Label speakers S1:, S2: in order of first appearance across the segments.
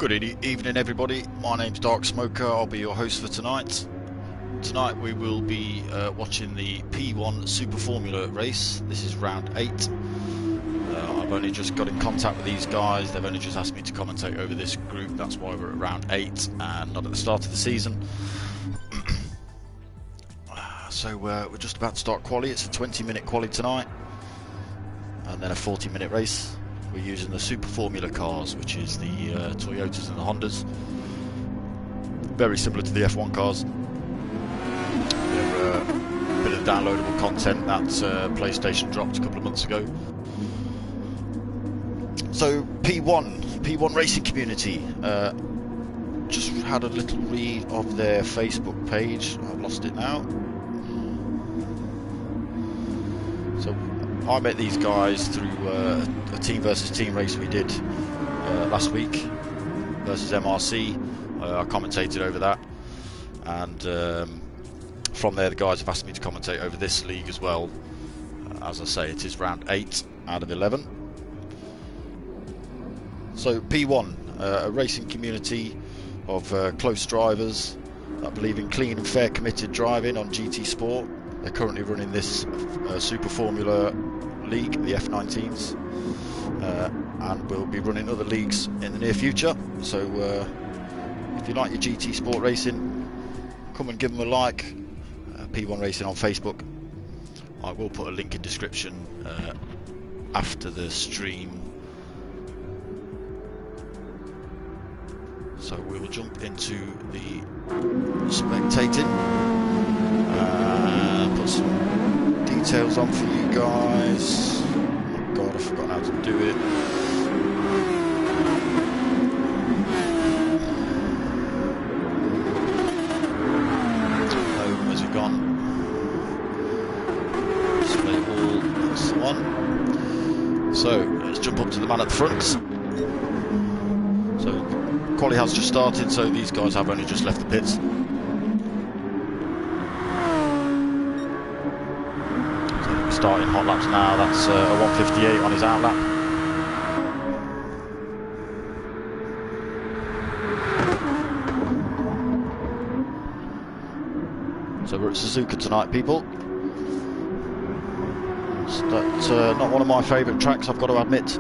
S1: Good evening everybody, my name's Darksmoka, I'll be your host for tonight. Tonight we will be watching the P1 Super Formula race. This is round 8. I've only just got in contact with these guys, they've only just asked me to commentate over this group, that's why we're at round 8 and not at the start of the season. So we're just about to start quali. It's a 20-minute quali tonight and then a 40-minute race. We're using the Super Formula cars, which is the Toyotas and the Hondas. Very similar to the F1 cars. They're a bit of downloadable content that PlayStation dropped a couple of months ago. So P1 racing community. Just had a little read of their Facebook page. I've lost it now. So I met these guys through a team versus team race we did last week versus MRC. I commentated over that, and from there the guys have asked me to commentate over this league as well. As I say, it is round 8 out of 11. So P1, a racing community of close drivers that believe in clean and fair committed driving on GT Sport. They're currently running this Super Formula League, the F19s, and we'll be running other leagues in the near future. So if you like your GT Sport racing, come and give them a like. P1 Racing on Facebook. I will put a link in description after the stream. So we will jump into the spectating. Put some details on for you guys. Oh God, I forgot how to do it. Oh, where's it gone? Display all, that's the one. So let's jump up to the man at the front. So quali has just started, so these guys have only just left the pits. Starting hot laps now, that's a 158 on his out lap. So we're at Suzuka tonight, people. That's not one of my favourite tracks, I've got to admit.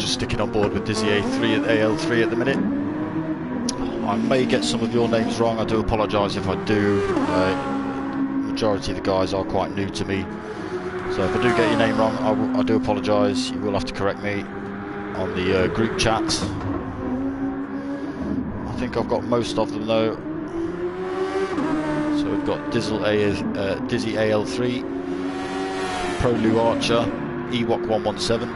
S1: Sticking on board with Dizzy A3 at AL3 at the minute. I may get some of your names wrong, I do apologise if I do. Majority of the guys are quite new to me, so if I do get your name wrong, I do apologise. You will have to correct me on the group chat. I think I've got most of them though. So we've got Dizzy AL3, Pro Lou Archer, Ewok 117,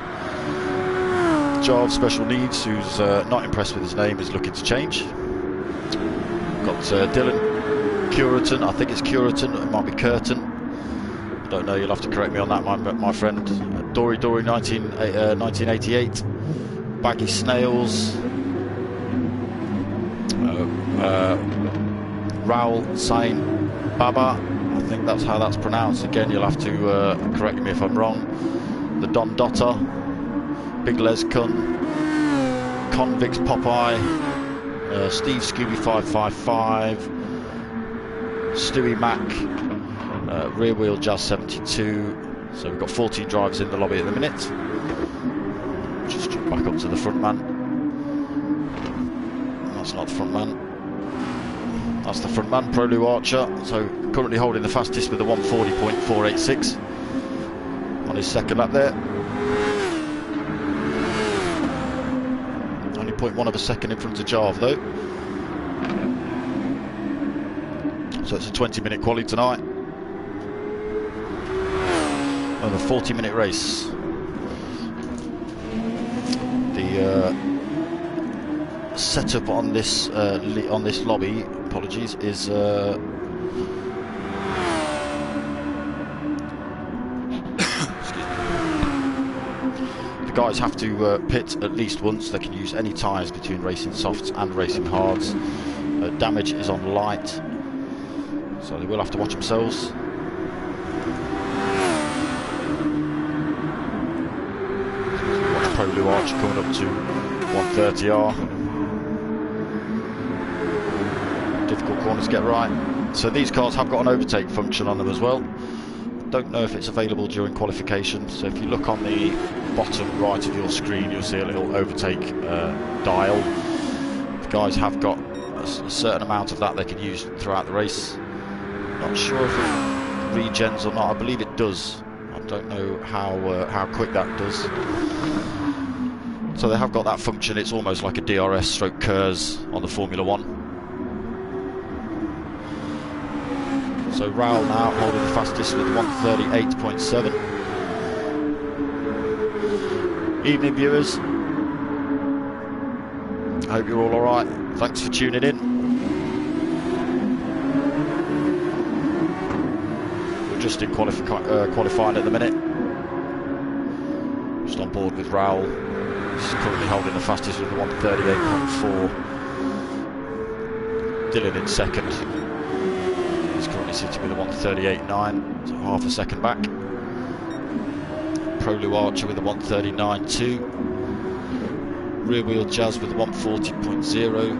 S1: Jarve Special Needs, who's not impressed with his name, is looking to change. Got Dylan Curiton, I think it's Curiton, it might be Curtin. I don't know, you'll have to correct me on that, my friend. Dory 1988, Baggy Snails, Raul Sain Baba, I think that's how that's pronounced. Again, you'll have to correct me if I'm wrong. The Don Dotter, Big Les Kun, Convicts Popeye, Steve Scooby 555, Stewie Mac, Rear Wheel Jazz 72. So we've got 14 drivers in the lobby at the minute. Just jump back up to the front man. That's not the front man. That's the front man, Pro Lou Archer. So currently holding the fastest with a 140.486 on his second lap there. 0.1 of a second in front of Jarve though. So it's a 20-minute quali tonight. And a 40-minute race. The setup on this lobby, apologies, is the guys have to pit at least once. They can use any tyres between racing softs and racing hards. Damage is on light, so they will have to watch themselves. Watch Pro Blue Archer coming up to 130R. Difficult corner to get right. So these cars have got an overtake function on them as well. Don't know if it's available during qualification, so if you look on the bottom right of your screen, you'll see a little overtake dial. The guys have got a certain amount of that they can use throughout the race. Not sure if it regens or not. I believe it does. I don't know how quick that does. So they have got that function. It's almost like a DRS stroke KERS on the Formula 1. So Raoul now holding the fastest with 138.7. Evening viewers, I hope you're all alright. Thanks for tuning in. We're just in qualifying at the minute. Just on board with Raoul. He's currently holding the fastest with 138.4. Dylan in second. Sitting with a 138.9, so half a second back. Pro Blue Archer with a 139.2. Rear Wheel Jazz with a 140.0.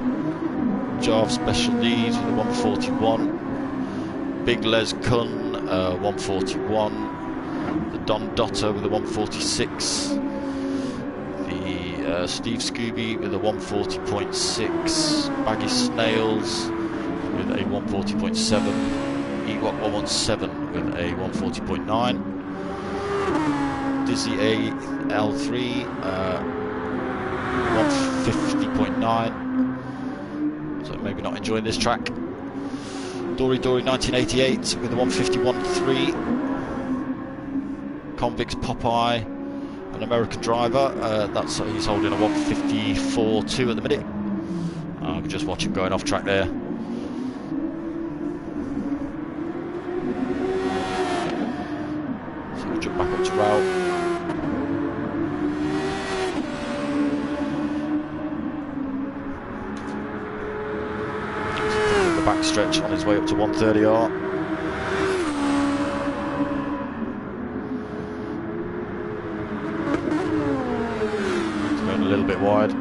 S1: Jarv Special Needs with a 141. Big Les Kun 141. The Don Dotter with a 146. The Steve Scooby with a 140.6. Baggy Snails with a 140.7. Ewok 117 with a 140.9. Dizzy AL3 150.9. So maybe not enjoying this track. Dory 1988 with a 151.3. Convicts Popeye, an American driver. He's holding a 154.2 at the minute. We just watch him going off track there. Jump back up to Raoul. The back stretch on his way up to 130R. He's going a little bit wide.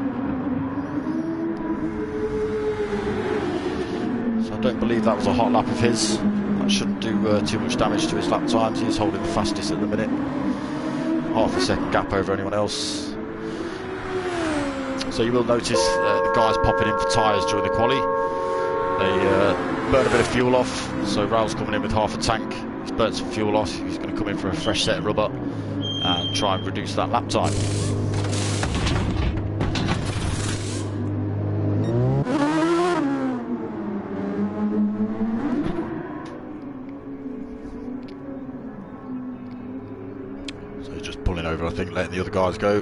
S1: So I don't believe that was a hot lap of his. That shouldn't do too much damage to his lap times. He is holding the fastest at the minute. Half a second gap over anyone else. So you will notice the guys popping in for tyres during the quali. They burn a bit of fuel off. So Raoul's coming in with half a tank. He's burnt some fuel off. He's going to come in for a fresh set of rubber and try and reduce that lap time. I think letting the other guys go,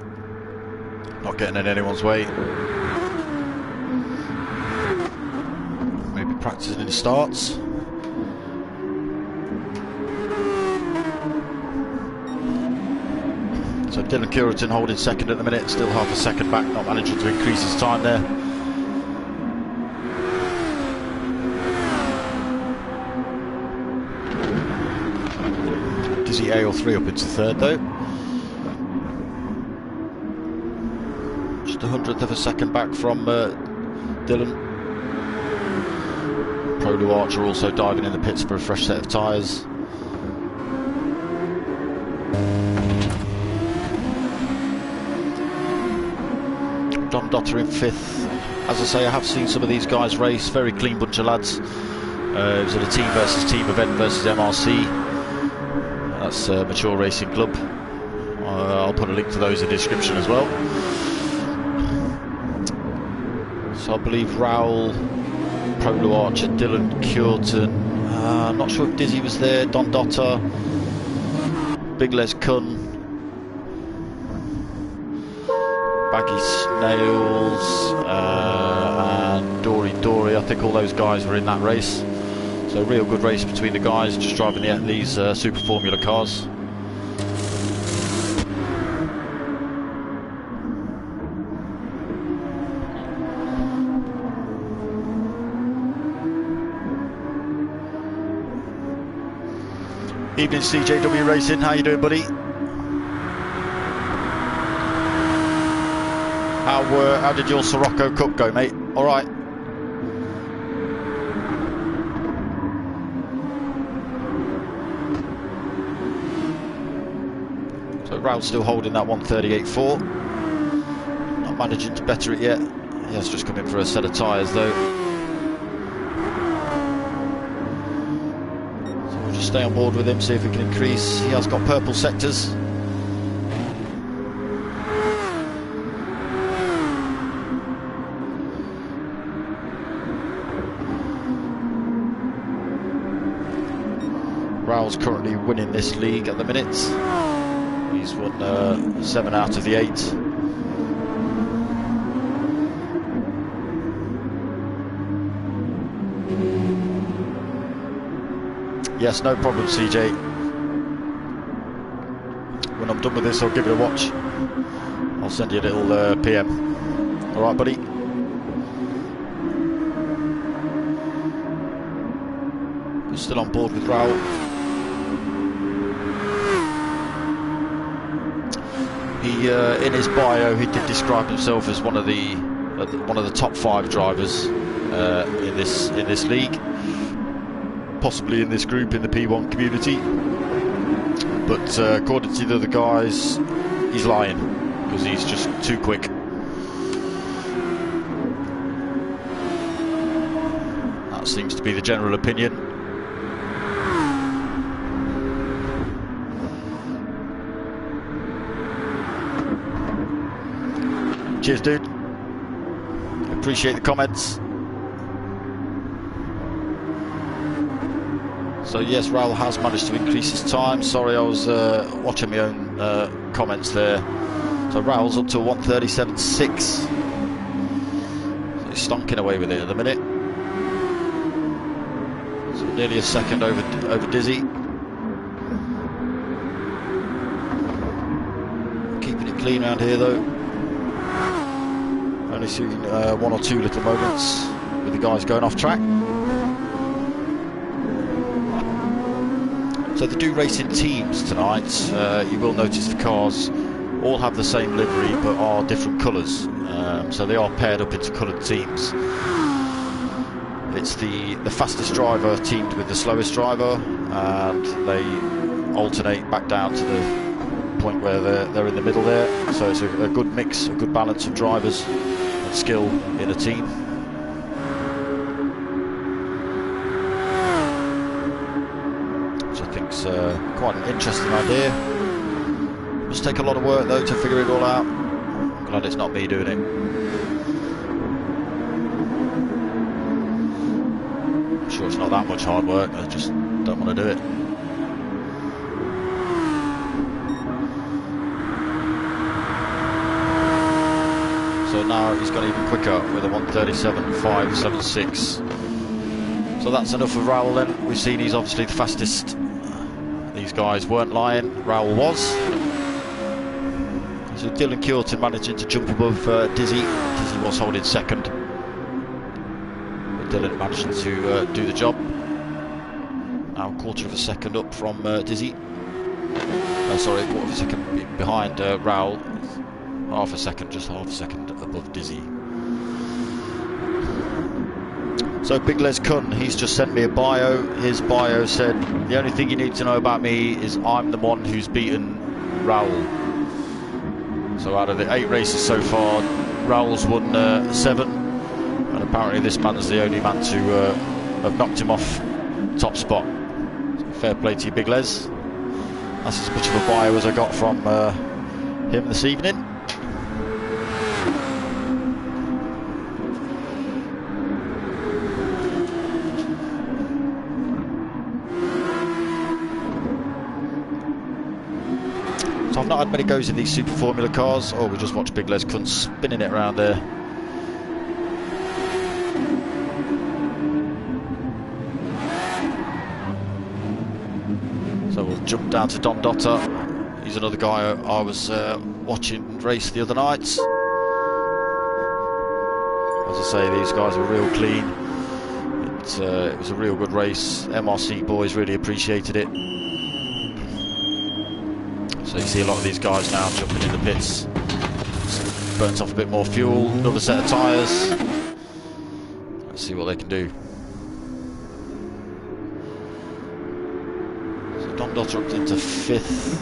S1: not getting in anyone's way. Maybe practicing in starts. So Dylan Curitan holding second at the minute, still half a second back, not managing to increase his time there. Dizzy AL3 up into third though. A 100th of a second back from Dylan. Pro Blue Archer also diving in the pits for a fresh set of tyres. Don Dotter in fifth. As I say, I have seen some of these guys race. Very clean bunch of lads. It was at a team versus team event versus MRC. That's Mature Racing Club. I'll put a link to those in the description as well. So I believe Raoul, Pro Blue Archer, Dylan Curtin, I'm not sure if Dizzy was there, Don Dotter, Big Les Kun, Baggy Snails, and Dory. I think all those guys were in that race. So real good race between the guys just driving these Super Formula cars. Evening CJW Racing, how you doing, buddy? How did your Sirocco Cup go, mate? All right. So Raul's still holding that 138.4. Not managing to better it yet. He has just come in for a set of tyres though. So we'll just stay on board with him, see if we can increase. He has got purple sectors. Raul's currently winning this league at the minute. He's won 7 out of the 8. Yes, no problem, CJ. When I'm done with this, I'll give it a watch. I'll send you a little PM. All right, buddy? We're still on board with Raul. He, in his bio, he did describe himself as one of the top 5 drivers in this league, possibly in this group in the P1 community. But according to the other guys, he's lying because he's just too quick. That seems to be the general opinion. Cheers, dude. Appreciate the comments. So yes, Raul has managed to increase his time. Sorry, I was watching my own comments there. So Raul's up to 137.6. So he's stonking away with it at the minute. So nearly a second over Dizzy. Keeping it clean around here though. Only seen 1 or 2 little moments with the guys going off track. So they do race in teams tonight. You will notice the cars all have the same livery but are different colours. So they are paired up into coloured teams. It's the fastest driver teamed with the slowest driver, and they alternate back down to the point where they're in the middle there. So it's a good mix, a good balance of drivers and skill in a team. Which I think's quite an interesting idea. Must take a lot of work though to figure it all out. I'm glad it's not me doing it. I'm sure it's not that much hard work, I just don't want to do it. So now he's gone even quicker with a 137.576. So that's enough of Raul then. We've seen he's obviously the fastest. These guys weren't lying, Raul was. So Dylan Curtin managing to jump above Dizzy. Dizzy was holding second. But Dylan managing to do the job. Now a quarter of a second up from Dizzy. Sorry, a quarter of a second behind Raul. Half a second, just half a second above Dizzy. So Big Les Kun, he's just sent me a bio. His bio said, the only thing you need to know about me is I'm the one who's beaten Raul. So out of the 8 races so far, Raul's won 7. And apparently this man's the only man to have knocked him off top spot. So fair play to you, Big Les. That's as much of a bio as I got from him this evening. So I've not had many goes in these Super Formula cars. Oh, we just watched Big Les Kuntz spinning it around there. So we'll jump down to Don Dotter. He's another guy I was watching race the other night. As I say, these guys are real clean. It was a real good race. MRC boys really appreciated it. So you see a lot of these guys now jumping in the pits. Burnt off a bit more fuel, another set of tyres. Let's see what they can do. So Don Dotter up into 5th.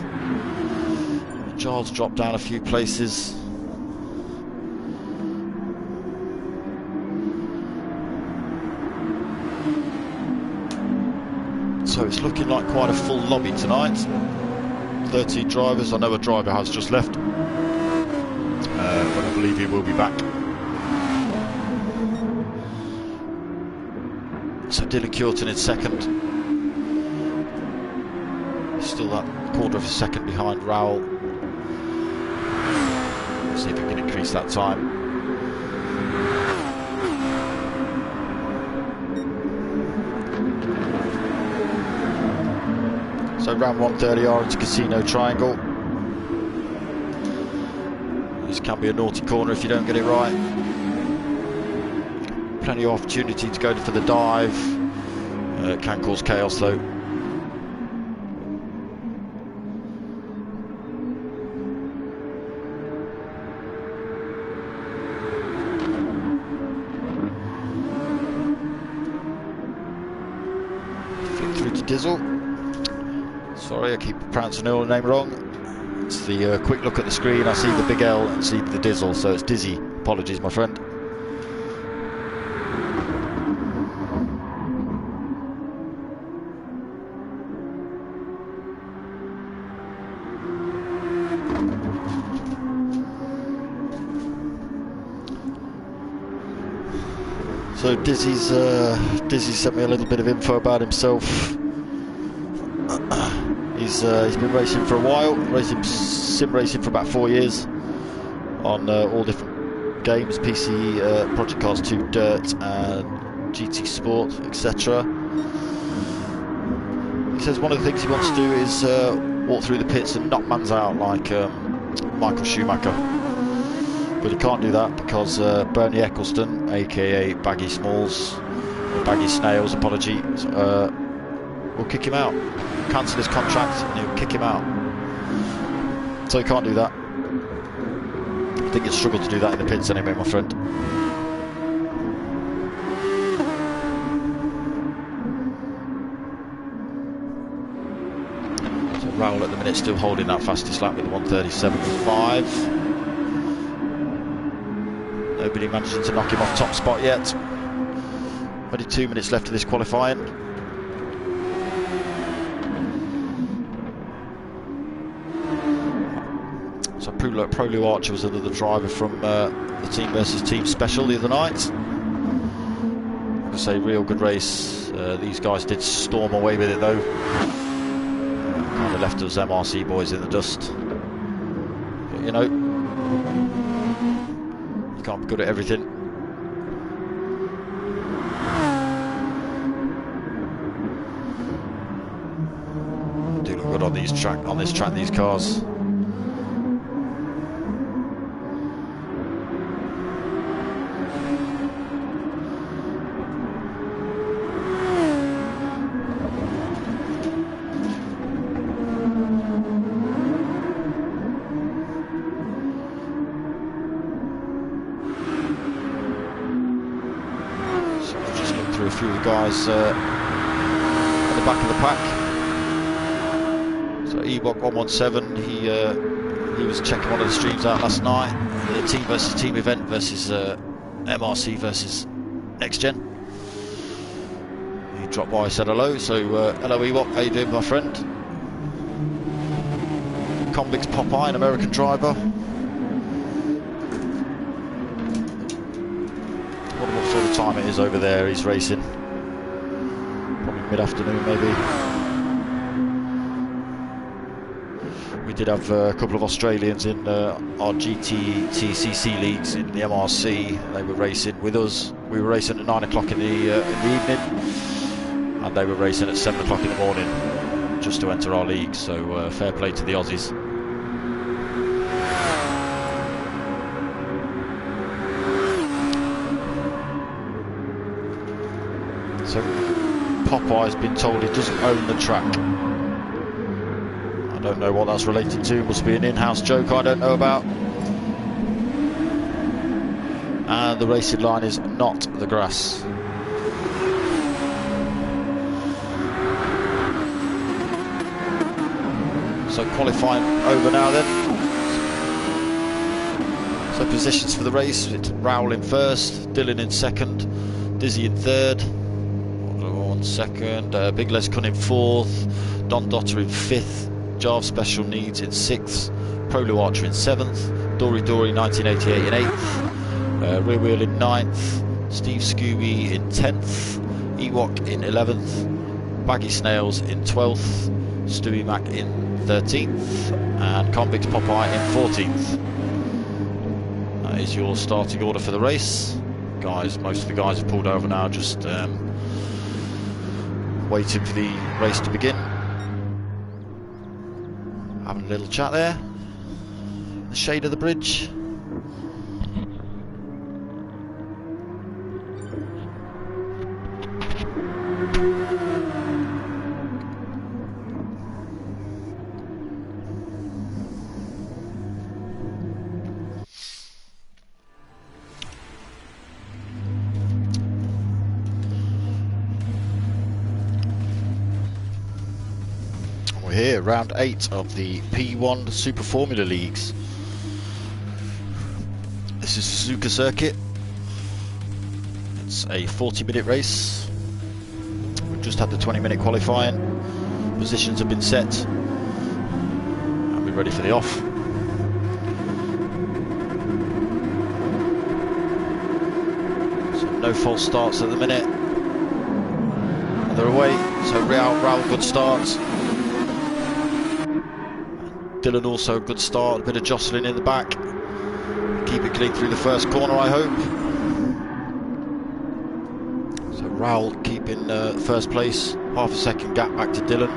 S1: Giles dropped down a few places. So it's looking like quite a full lobby tonight. 13 drivers. I know a driver has just left, but I believe he will be back. So Dylan Curtin in 2nd. Still that quarter of a second behind Rowell. See if he can increase that time. So round 130R into Casino Triangle. This can be a naughty corner if you don't get it right. Plenty of opportunity to go for the dive. It can cause chaos though. Flip through to Dizzle. Sorry, I keep pronouncing the name wrong. It's the quick look at the screen. I see the big L and see the Dizzle, so it's Dizzy. Apologies, my friend. So Dizzy sent me a little bit of info about himself. He's been racing for a while, sim racing for about 4 years on all different games, PC, Project Cars 2 Dirt and GT Sport, etc. He says one of the things he wants to do is walk through the pits and knock mans out like Michael Schumacher. But he can't do that because Bernie Eccleston, aka Baggy Smalls, or Baggy Snails, apologies, will kick him out. Cancel his contract and he'll kick him out. So he can't do that. I think he'll struggle to do that in the pits anyway, my friend. So Rowell at the minute still holding that fastest lap with the 1:37.5. Nobody managing to knock him off top spot yet. Only 2 minutes left of this qualifying. So Prolu Archer was another driver from the Team versus Team special the other night. Like I say, real good race. These guys did storm away with it though. Kind of left us MRC boys in the dust. But you know, you can't be good at everything. Do look good on this track, these cars. A few of the guys at the back of the pack. So Ewok 117, he was checking one of the streams out last night. The Team versus Team event versus MRC versus Next Gen. He dropped by, said hello. So hello Ewok, how you doing, my friend? Convicts Popeye, an American driver. What sort of time it is over there he's racing? Probably mid-afternoon maybe. We did have a couple of Australians in our GTTCC leagues in the MRC. They were racing with us. We were racing at 9 o'clock in the evening, and they were racing at 7 o'clock in the morning just to enter our league. So fair play to the Aussies. So Popeye's been told he doesn't own the track. I don't know what that's related to. Must be an in-house joke I don't know about. And the racing line is not the grass. So qualifying over now then. So positions for the race: it's Raoul in first, Dylan in second, Dizzy in third. 1 second. Big Les Kun in fourth, Don Dotter in fifth, Jarve Special Needs in sixth, Prolu Archer in seventh, Dory 1988 in eighth, Rear Wheel in ninth, Steve Scooby in 10th, Ewok in 11th, Baggy Snails in 12th, Stewie Mac in 13th, and Convict Popeye in 14th. That is your starting order for the race. Guys, most of the guys have pulled over now, just waiting for the race to begin. Having a little chat there. The shade of the bridge. Here, round 8 of the P1 Super Formula Leagues. This is Suzuka circuit. It's a 40-minute race. We've just had the 20-minute qualifying. Positions have been set, and we're ready for the off. So no false starts at the minute. They're away. So Raoul good starts. Dylan also a good start, a bit of jostling in the back. Keep it clean through the first corner, I hope. So Raoul keeping first place, half a second gap back to Dylan.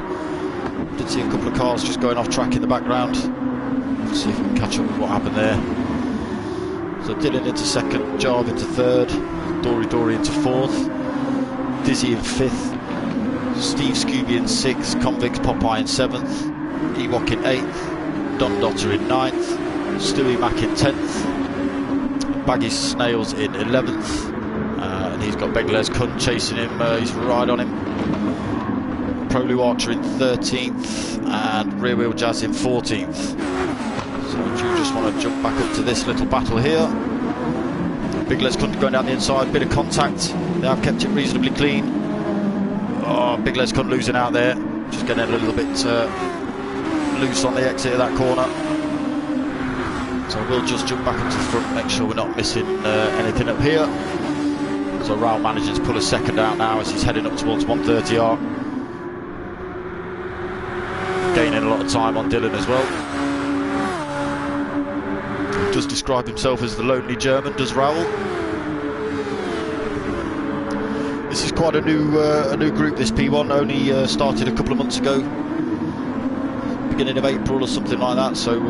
S1: Did see a couple of cars just going off track in the background. Let's see if we can catch up with what happened there. So Dylan into second, Jarve into third, Dory into fourth, Dizzy in fifth, Steve Scooby in sixth, Convict Popeye in seventh, Ewok in 8th, Don Dotter in 9th, Stewie Mac in 10th, Baggy Snails in 11th, and he's got Big Les Kun chasing him, he's right on him. Prolu Archer in 13th, and Rear Wheel Jazz in 14th. So do you just want to jump back up to this little battle here? Big Les Kun going down the inside, bit of contact, they have kept it reasonably clean. Oh, Big Les Kun losing out there, just getting a little bit loose on the exit of that corner. So we'll just jump back up to the front, make sure we're not missing anything up here. So Raoul managing to pull a second out now as he's heading up towards 130R. Gaining a lot of time on Dylan as well. He does describe himself as the lonely German, does Raoul. This is quite a new group, this P1, only started a couple of months ago. Beginning of April or something like that, so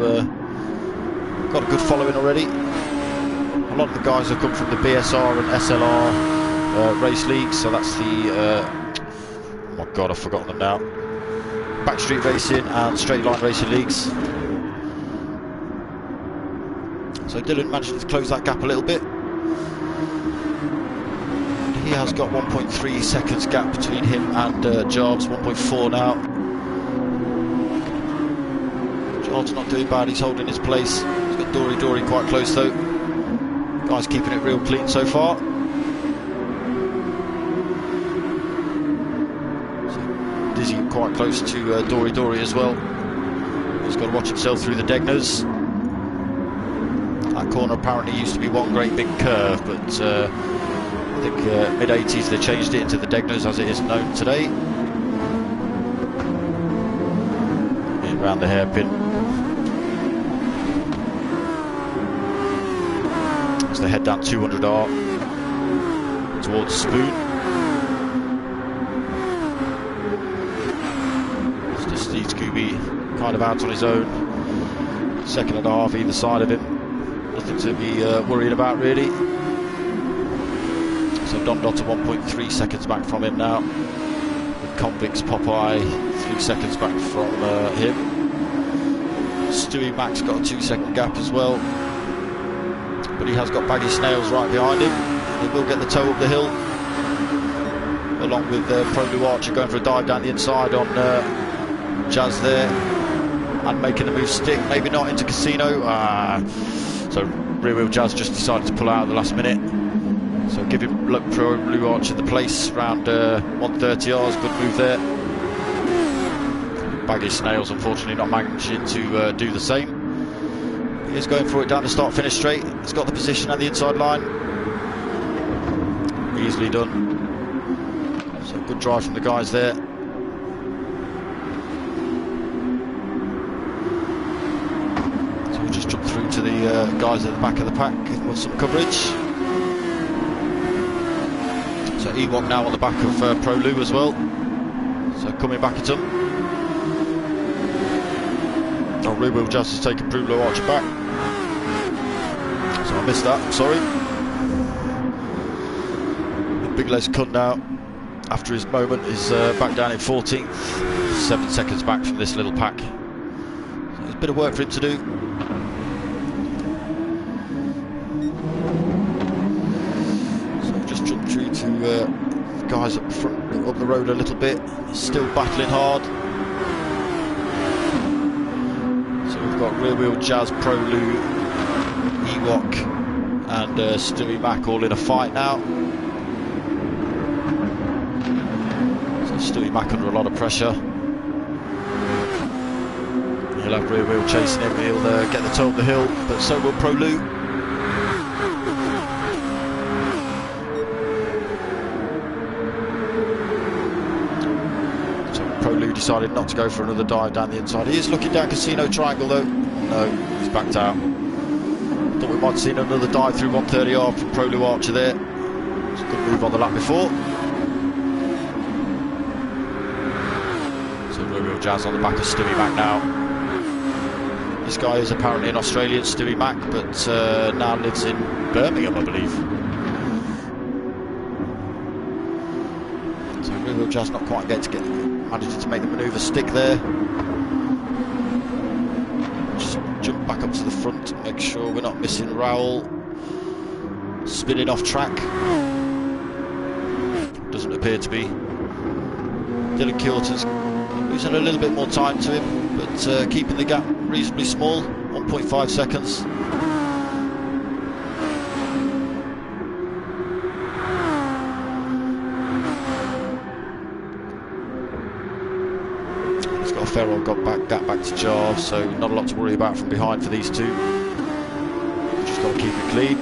S1: got a good following already. A lot of the guys have come from the BSR and SLR race leagues, so that's the oh my god, I've forgotten them now, Backstreet Racing and Straight Line Racing leagues. So Dylan managed to close that gap a little bit. He has got 1.3 seconds gap between him and Jarves, 1.4 now. Jarves not doing bad, he's holding his place. He's got Dory quite close though. Guy's keeping it real clean so far. So Dizzy quite close to Dory as well. He's got to watch himself through the Degners. That corner apparently used to be one great big curve, but I think mid-80s they changed it into the Degners as it is known today. In around the hairpin. as they head down 200R towards Spoon. It's just Steve Scooby kind of out on his own. Second and a half either side of him. Nothing to be worried about really. So Don Dotter 1.3 seconds back from him now. With Convicts Popeye 3 seconds back from him. Stewie Mack's got a 2-second gap as well. But he has got Baggy Snails right behind him. He will get the toe up the hill. Along with Pro Blue Archer going for a dive down the inside on Jazz there. And making the move stick, maybe not into Casino. So Rear Wheel Jazz just decided to pull out at the last minute. So give him Pro Blue Archer the place around 130 R's. Good move there. Baggy Snails unfortunately not managing to do the same. He is going for it down the start-finish straight. He's got the position at the inside line. Easily done. So good drive from the guys there. So we'll just jump through to the guys at the back of the pack with some coverage. So Ewok now on the back of Pro Lou as well. So coming back at him. Oh, Rear Wheel Jazz has taken Pro Blue Archer back. So I missed that, I'm sorry. Big Les Cunt now, after his moment, is back down in 14th. 7 seconds back from this little pack. So there's a bit of work for him to do. So just jump through to guys up front, up the road a little bit. Still battling hard. So we've got Rear Wheel Jazz, Pro Lou, Ewok and Stewie Mack all in a fight now. So Stewie Mack under a lot of pressure. He'll have Rear Wheel chasing him, he'll get the toe up the hill, but so will Pro Lou. So Pro Lou decided not to go for another dive down the inside. He is looking down Casino Triangle though. No, he's backed out. Thought we might have seen another dive through 130R from Pro Blue Archer there. It's a good move on the lap before. So Rear Wheel Jazz on the back of Stewie Mack now. This guy is apparently an Australian, Stewie Mack, but now lives in Birmingham, I believe. So Rear Wheel Jazz not quite managing to make the manoeuvre stick there. Jump back up to the front and make sure we're not missing Raoul. Spinning off track. Doesn't appear to be. Dylan Kilton's losing a little bit more time to him, but keeping the gap reasonably small, 1.5 seconds. Ferrell got gap back to Jarve, so not a lot to worry about from behind for these two. Just got to keep it clean.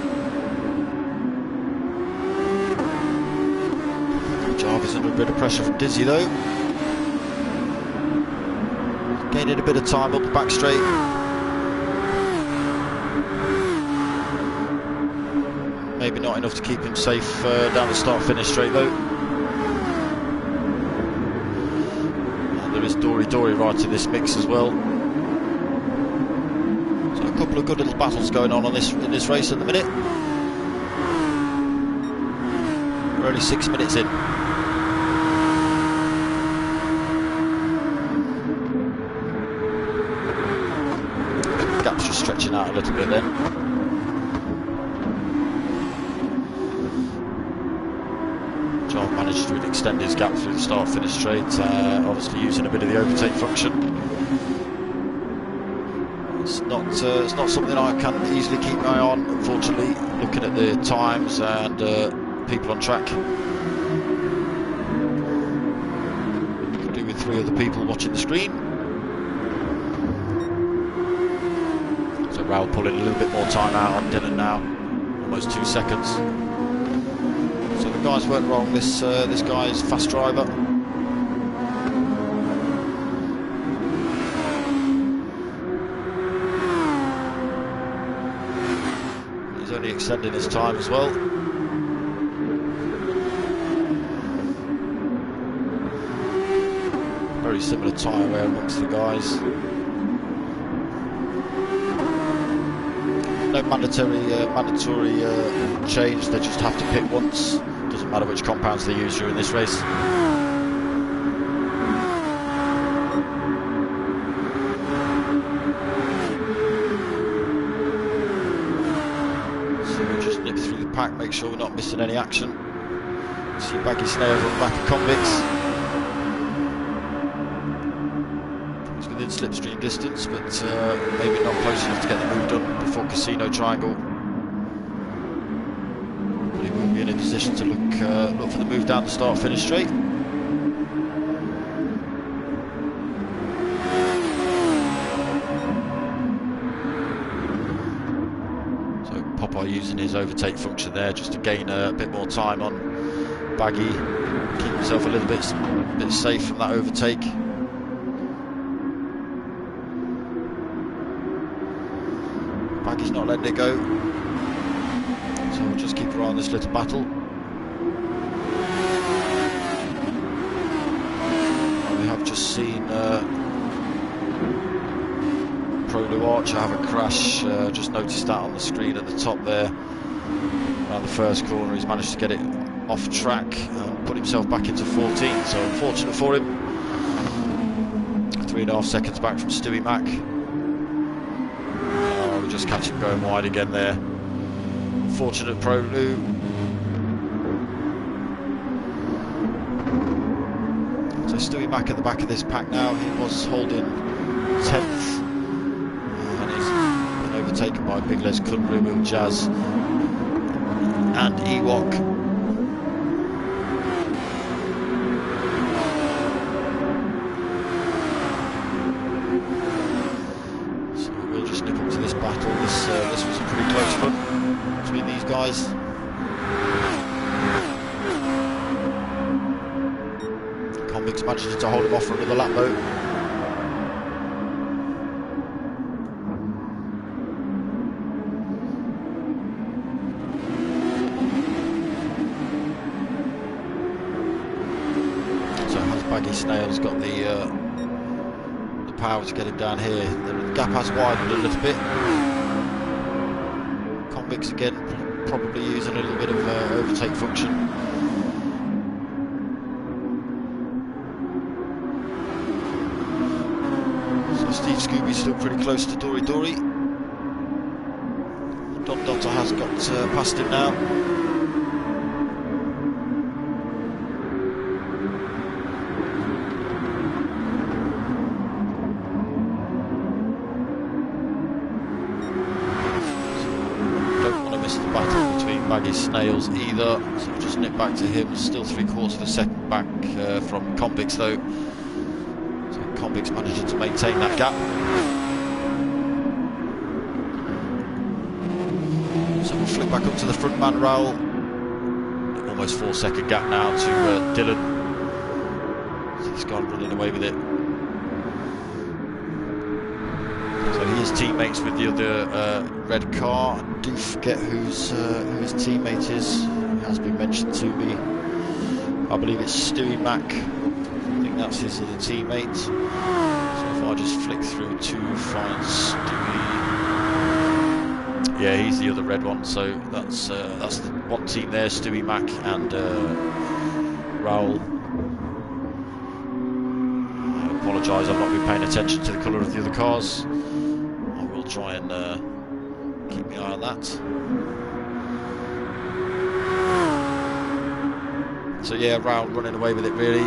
S1: Jarve is under a bit of pressure from Dizzy though. Gaining a bit of time up the back straight. Maybe not enough to keep him safe down the start-finish straight though. There is Dory right in this mix as well. So a couple of good little battles going on in this race at the minute. We're only 6 minutes in. The gap's just stretching out a little bit then. John managed to extend his gap through the start-finish straight, obviously using a bit of the overtake function. It's not something I can easily keep my eye on, unfortunately, looking at the times and people on track. Could do with 3 other people watching the screen. So Raoul pulling a little bit more time out on Dylan now, almost 2 seconds. So the guys weren't wrong. This guy is fast driver. He's only extending his time as well. Very similar tyre wear amongst the guys. No mandatory change, they just have to pit once. Doesn't matter which compounds they use during this race. So we'll just nip through the pack, make sure we're not missing any action. See baggy snails on the back of convicts. He's within slipstream distance, but maybe not close enough to get the move done before Casino Triangle. But he will be in a position to look for the move down the start-finish straight. Using his overtake function there just to gain a bit more time on Baggy, keep himself a little bit safe from that overtake. Baggy's not letting it go, so we'll just keep our eye on this little battle. We have just seen Prolu Archer have a crash, just noticed that on the screen at the top there. Around the first corner, he's managed to get it off track and put himself back into 14, so unfortunate for him. 3.5 seconds back from Stewie Mack. Oh, we just catch him going wide again there. Fortunate Prolu. So Stewie Mack at the back of this pack now. He was holding 10th. Overtaken by Big Les Kunru, Jazz and Ewok. So we'll just nip up to this battle. This was a pretty close one between these guys. Convicts managed to hold him off for another lap though. Baggy Snail's got the power to get him down here. The gap has widened a little bit. Convicts again probably using a little bit of overtake function. So Steve Scooby's still pretty close to Dory Dory. Don Dotter has got past him now. Baggy Snails either, so we'll just nip back to him. Still 3/4 of a second back from Convicts though, so Convicts managing to maintain that gap. So we'll flip back up to the front man Raoul. Almost 4-second gap now to Dylan. So he's gone running away with it. So he is teammates with the other red car. I do forget who his teammate is. It has been mentioned to me. I believe it's Stewie Mack. I think that's his other teammate. So if I just flick through to find Stewie, yeah, he's the other red one. So that's the one team there, Stewie Mack and Raoul. I apologise, I've not been paying attention to the colour of the other cars. I will try and keep my eye on that. So yeah, Raoul running away with it really.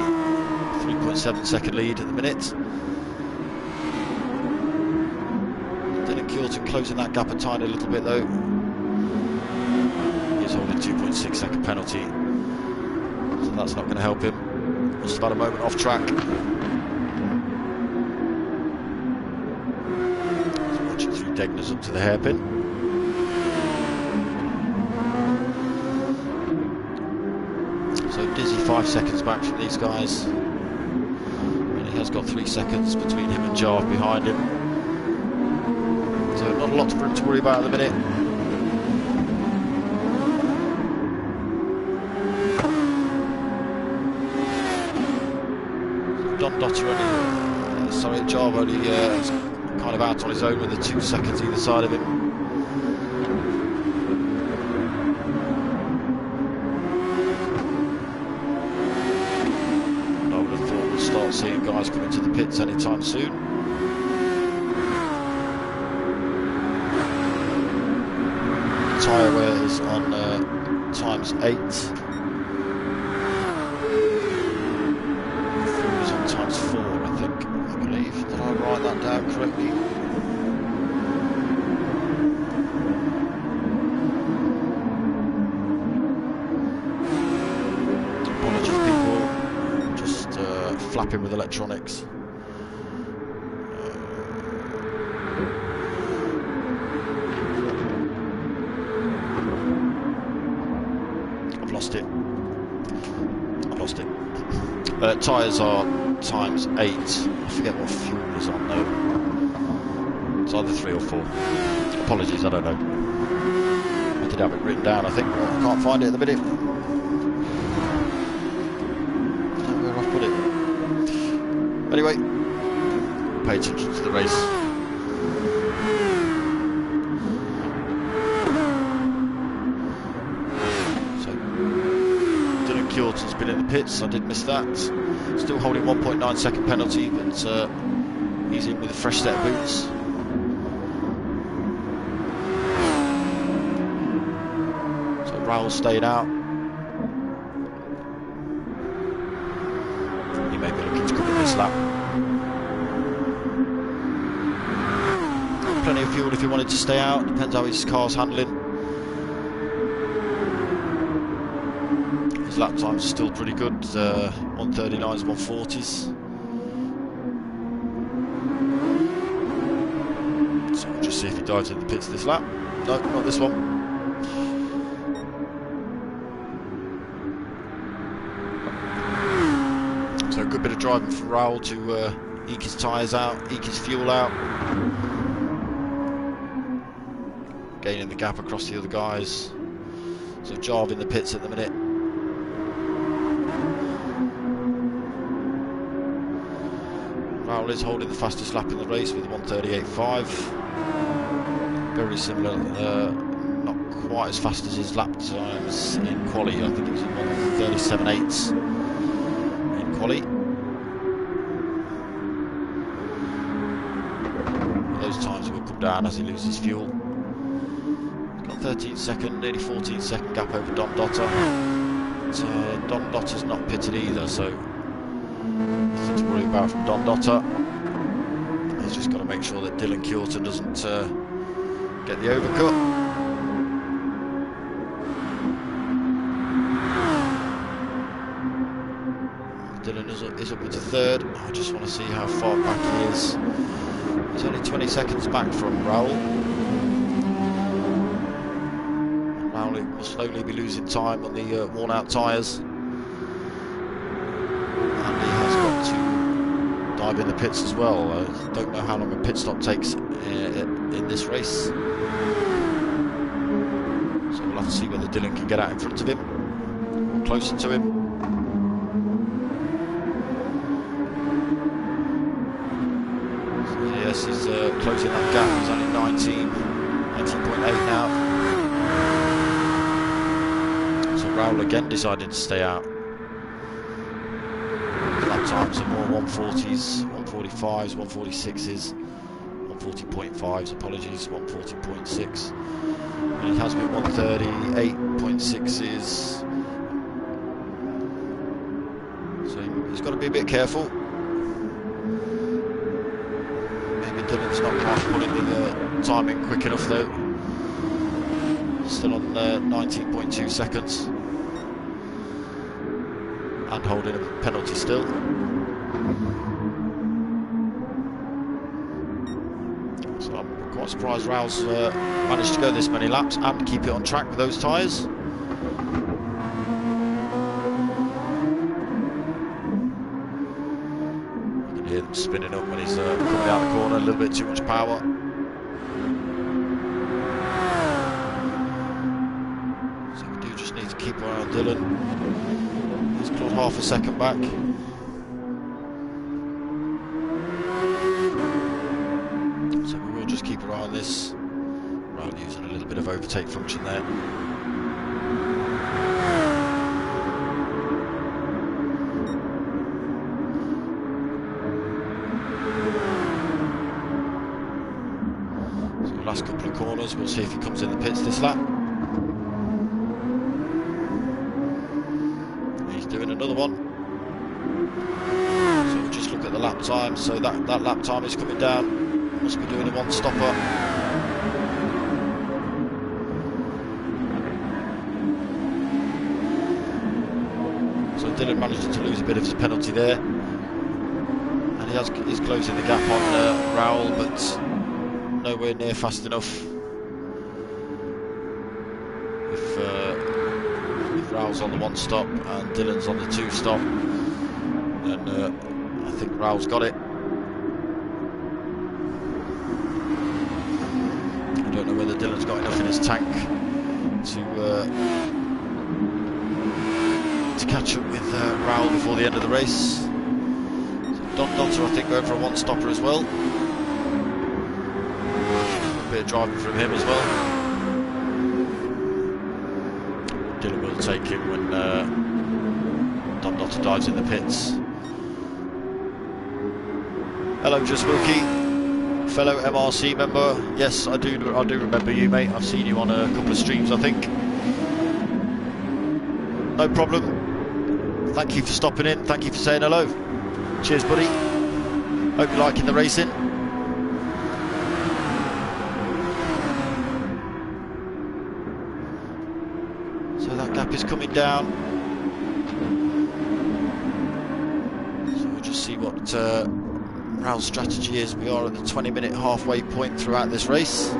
S1: 3.7 second lead at the minute. Dylan Kilton closing that gap a tiny little bit though. He's holding 2.6 second penalty. So that's not going to help him. Must have had a moment off track. So watching through Degners up to the hairpin. So Dizzy 5 seconds back from these guys, and he has got 3 seconds between him and Jarve behind him, so not a lot for him to worry about at the minute. Dotter only, sorry, Jarve only is kind of out on his own with the 2 seconds either side of him. And I would have thought we'll start seeing guys come into the pits anytime soon. Tyre wear is on times 8. Fuel is on times 4, I think. I believe. Did I write that down correctly? Apologies, people. Just flapping with electronics. I lost it. Tyres are times 8. I forget what fuel is on though. It's either 3 or 4. Apologies, I don't know. I did have it written down, I think, but I can't find it at the minute. I don't know where I've put it. Anyway, pay attention to the race. Kilton's been in the pits, I did miss that. Still holding 1.9 second penalty, but he's in with a fresh set of boots. So Raoul's stayed out. He may be looking to cover this lap. Plenty of fuel if he wanted to stay out, depends how his car's handling. His lap times are still pretty good, 139s, 140s. So we'll just see if he dives in the pits this lap. No, not this one. So a good bit of driving for Raoul to eke his tyres out, eke his fuel out. Gaining the gap across the other guys. So Jarve in the pits at the minute. Raoul is holding the fastest lap in the race with 138.5. Very similar, not quite as fast as his lap times in quali. I think it was 137.8 in quali. Those times will come down as he loses fuel. He's got 13 second, nearly 14 second gap over Dom Dotter. But, Dom Dotter's not pitted either, so nothing to worry about from Don Dotter. He's just got to make sure that Dylan Kilton doesn't get the overcut. Dylan is up into third. I just want to see how far back he is. He's only 20 seconds back from Raoul. Raoul will slowly be losing time on the worn out tyres. Dive in the pits as well. I don't know how long a pit stop takes in this race. So we'll have to see whether Dylan can get out in front of him or closer to him. So yes, he's closing that gap. He's only 19.8 now. So Raoul again decided to stay out. Times are more 140s, 145s, 146s, 140.5s, apologies, 140.6. And it has been 138.6s. So he's got to be a bit careful. Maybe Dylan's not quite pulling the timing quick enough though. Still on 19.2 seconds. And holding a penalty still. So I'm quite surprised Raoul's managed to go this many laps and keep it on track with those tyres. You can hear them spinning up when he's coming out the corner, a little bit too much power. So we do just need to keep an eye on Dylan. He's clawed half a second back. on this. Raul using a little bit of overtake function there. So last couple of corners, we'll see if he comes in the pits this lap. He's doing another one. So we'll just look at the lap time. So that lap time is coming down. Must be doing a one-stopper. So Dylan managed to lose a bit of his penalty there, and he's closing the gap on Raul, but nowhere near fast enough. If Raul's on the one-stop and Dylan's on the two-stop, then I think Raul's got it. I don't know whether Dylan's got enough in his tank to catch up with Raul before the end of the race. So Dotter, I think, going for a one-stopper as well. A bit of driving from him as well. Dylan will take him when Dotter dives in the pits. Hello, Just Wilkie. Fellow MRC member. Yes, I do remember you, mate. I've seen you on a couple of streams, I think. No problem. Thank you for stopping in. Thank you for saying hello. Cheers, buddy. Hope you're liking the racing. So that gap is coming down. So we'll just see what Raul's strategy is. We are at the 20-minute halfway point throughout this race. So,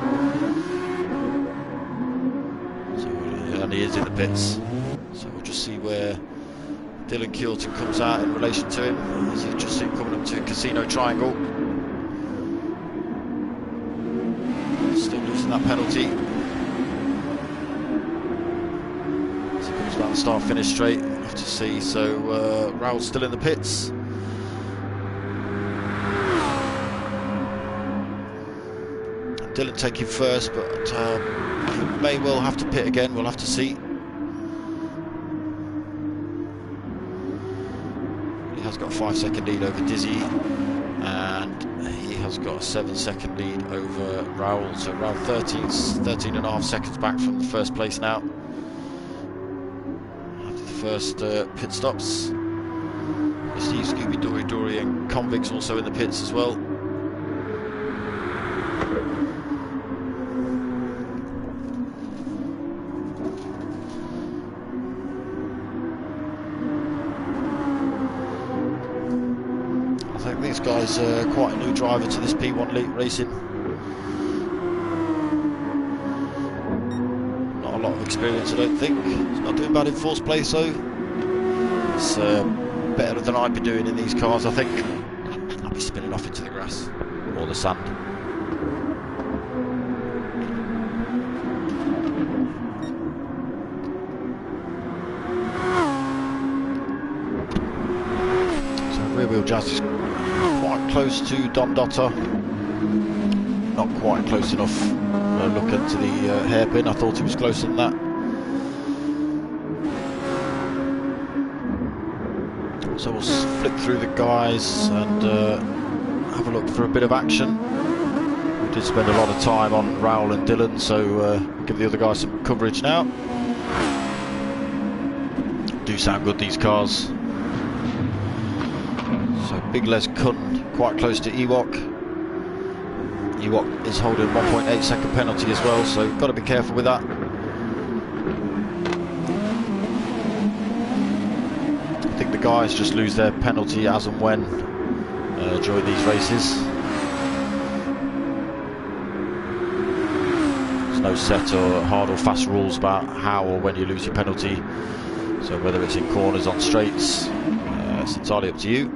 S1: and he is in the pits. So we'll just see where Dylan Keelton comes out in relation to him. As you just see him coming up to Casino Triangle. Still losing that penalty. As he comes down the start-finish straight, we'll have to see. So Raul's still in the pits. Dylan taking first, but he may well have to pit again. We'll have to see. He has got a 5-second lead over Dizzy, and he has got a 7-second lead over Raul. So Raul 13.5 seconds back from the first place now. After the first pit stops. Steve Scooby Dory and Convict's also in the pits as well. This guy's quite a new driver to this P1 Elite racing. Not a lot of experience, I don't think. He's not doing bad in fourth place though. It's better than I'd be doing in these cars, I think. I'll be spinning off into the grass or the sand. So rear wheel jazz is quite close to Don Dotter. Not quite close enough. Look into the hairpin. I thought he was closer than that. So we'll flip through the guys and have a look for a bit of action. We did spend a lot of time on Raul and Dylan, so give the other guys some coverage now. Do sound good, these cars. So Big Les Kun quite close to Ewok. Ewok is holding 1.8 second penalty as well, so got to be careful with that. I think the guys just lose their penalty as and when during these races. There's no set or hard or fast rules about how or when you lose your penalty. So whether it's in corners, on straights, it's entirely up to you.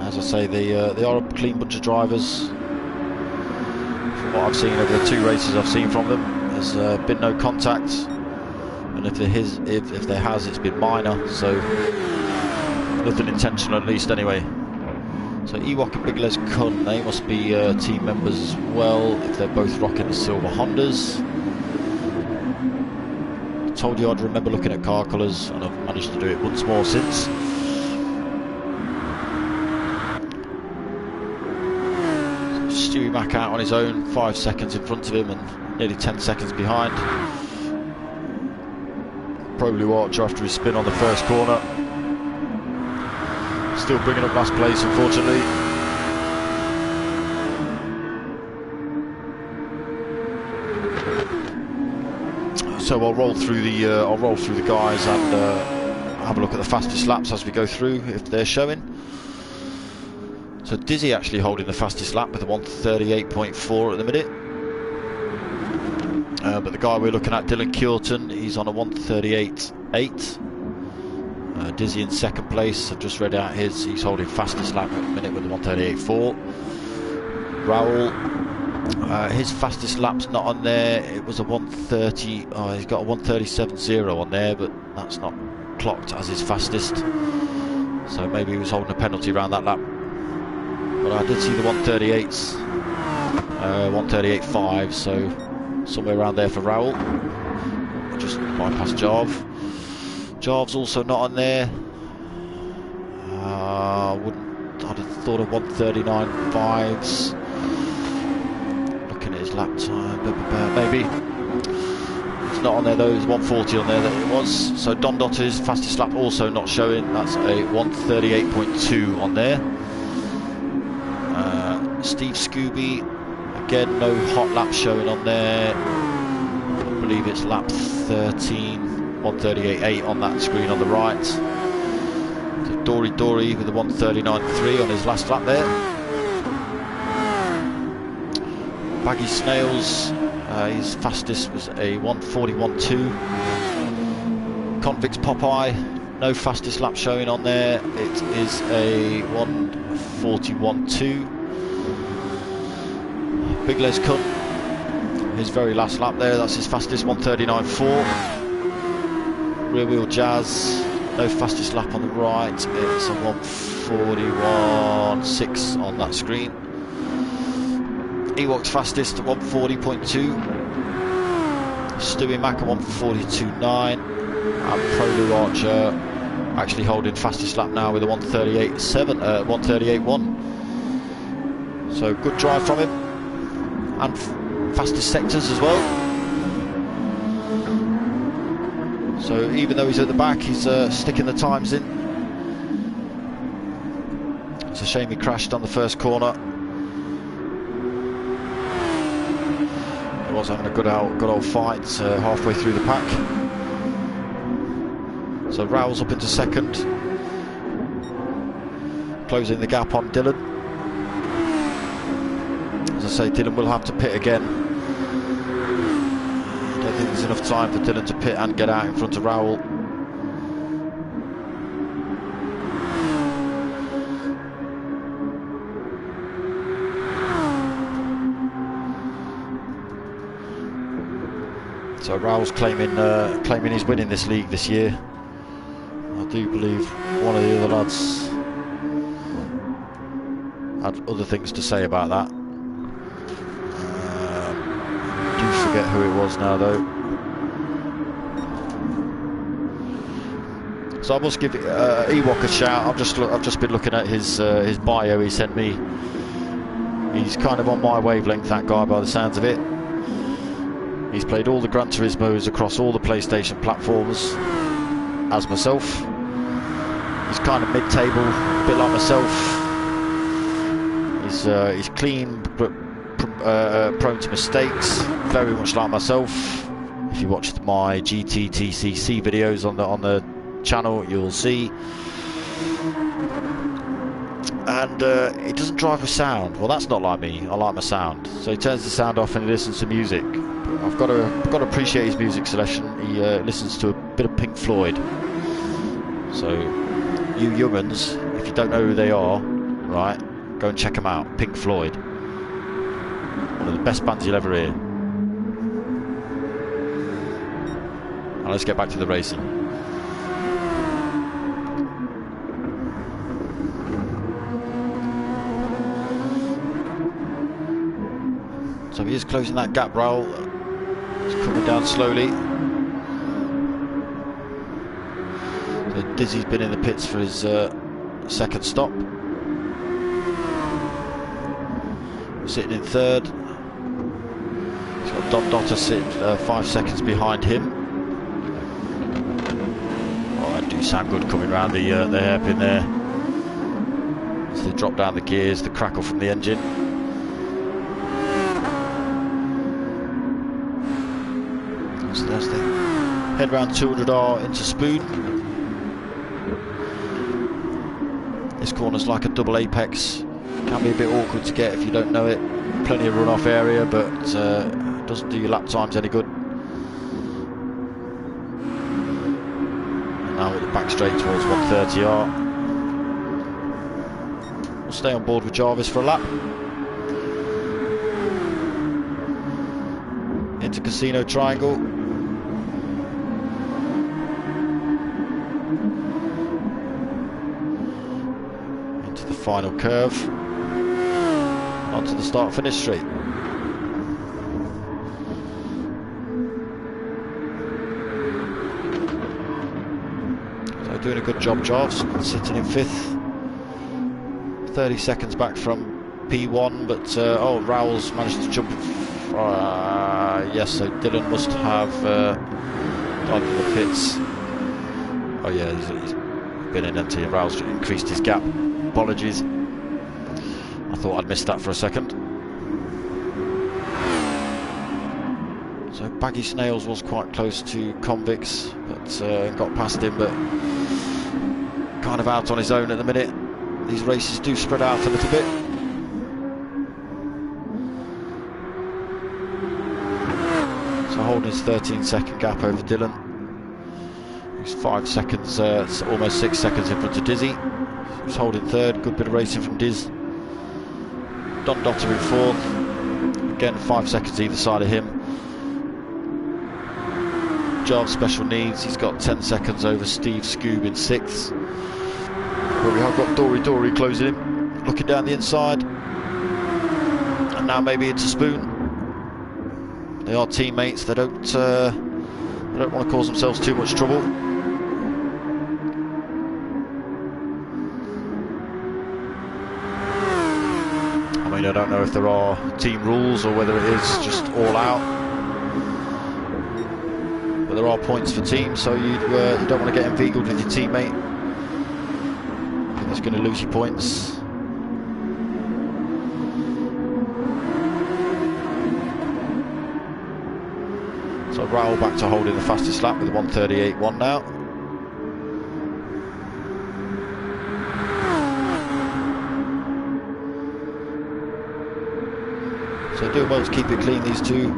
S1: As I say, they are a clean bunch of drivers. From what I've seen over the 2 races I've seen from them, there's been no contact, and if there has, it's been minor. So nothing intentional, at least, anyway. So Ewok and Big Les Kun, they must be team members as well, if they're both rocking the silver Hondas. I told you I'd remember looking at car colours, and I've managed to do it once more since. So Stewie Mack out on his own, 5 seconds in front of him and nearly 10 seconds behind. Probably Archer after his spin on the first corner. Still bringing up last place, unfortunately. So I'll roll through the guys and have a look at the fastest laps as we go through, if they're showing. So Dizzy actually holding the fastest lap with a 1:38.4 at the minute. But the guy we're looking at, Dylan Curtin, he's on a 1:38.8. Dizzy in second place. I've just read out he's holding fastest lap at the minute with a 1:38.4. Raoul, his fastest lap's not on there. It was a 1:30. Oh, he's got a 1:37.0 on there, but that's not clocked as his fastest. So maybe he was holding a penalty around that lap. But I did see the 1:38s, 1:38.5. So somewhere around there for Raoul. Just bypass Jarve. Jarve's also not on there. I'd have thought of 1:39.5s. Looking at his lap time, maybe. It's not on there though, there's 1:40 on there that it was. So Don Dotter's fastest lap also not showing, that's a 1:38.2 on there. Steve Scooby, again no hot lap showing on there. I believe it's lap 13. 1:38.8 on that screen on the right. So Dory with a 1:39.3 on his last lap there. Baggy Snails, his fastest was a 1:41.2. Convicts Popeye, no fastest lap showing on there. It is a 1:41.2. Big Les Kun, his very last lap there, that's his fastest, 1:39.4. Rear Wheel Jazz, no fastest lap on the right, it's a 1:41.6 on that screen. Ewok's fastest at 1:40.2. Stewie Mack at 1:42.9. And Prolu Archer actually holding fastest lap now with a 1:38.7, 1:38.1. So good drive from him. And fastest sectors as well. So even though he's at the back, he's sticking the times in. It's a shame he crashed on the first corner. He was having a good old fight halfway through the pack. So Raoul's up into second, closing the gap on Dylan. As I say, Dylan will have to pit again. I don't think there's enough time for Dylan to pit and get out in front of Raoul. So Raoul's claiming his win in this league this year. I do believe one of the other lads had other things to say about that. I do forget who it was now though. So I must give Ewok a shout. I've just been looking at his bio he sent me. He's kind of on my wavelength, that guy, by the sounds of it. He's played all the Gran Turismos across all the PlayStation platforms, as myself. He's kind of mid-table, a bit like myself. He's clean, but prone to mistakes, very much like myself. If you watched my GTTCC videos on the channel, you'll see. And he doesn't drive with sound. Well, that's not like me. I like my sound. So he turns the sound off and he listens to music. I've got to appreciate his music selection. He listens to a bit of Pink Floyd. So you young'uns, if you don't know who they are, right, go and check them out. Pink Floyd, one of the best bands you'll ever hear. Now let's get back to the racing. he is closing that gap, Raoul. He's coming down slowly. So Dizzy's been in the pits for his second stop. Sitting in third. He's got Don Dotter sitting 5 seconds behind him. Oh, that do sound good coming round the hairpin there. As they drop down the gears, the crackle from the engine. So there's the head round 200R into Spoon. This corner's like a double apex. Can be a bit awkward to get if you don't know it. Plenty of runoff area, but doesn't do your lap times any good. And now with the back straight towards 130R. We'll stay on board with Jarvis for a lap. Into Casino Triangle. Into the final curve. Onto the start-finish straight. So doing a good job, Jarvis, sitting in 5th. 30 seconds back from P1, but oh, Raoul's managed to jump. Yes, so Dylan must have gone to the pits. Oh yeah, he's been in empty. Raoul's increased his gap. Apologies. I thought I'd missed that for a second. So Baggy Snails was quite close to Convicts, but got past him, but kind of out on his own at the minute. These races do spread out a little bit. So holding his 13-second gap over Dylan. He's 5 seconds, almost 6 seconds in front of Dizzy. He's holding third, good bit of racing from Diz. Don Dotter in 4th, again 5 seconds either side of him. Jarv Special Needs, he's got 10 seconds over Steve Scoob in 6th. But we have got Dory closing him, looking down the inside. And now maybe into Spoon. They are teammates, they don't want to cause themselves too much trouble. I don't know if there are team rules or whether it is just all out, but there are points for teams, so you don't want to get inveigled with your teammate. That's going to lose you points. So Raoul back to holding the fastest lap with a 1:38.1 now. So doing well to keep it clean, these two.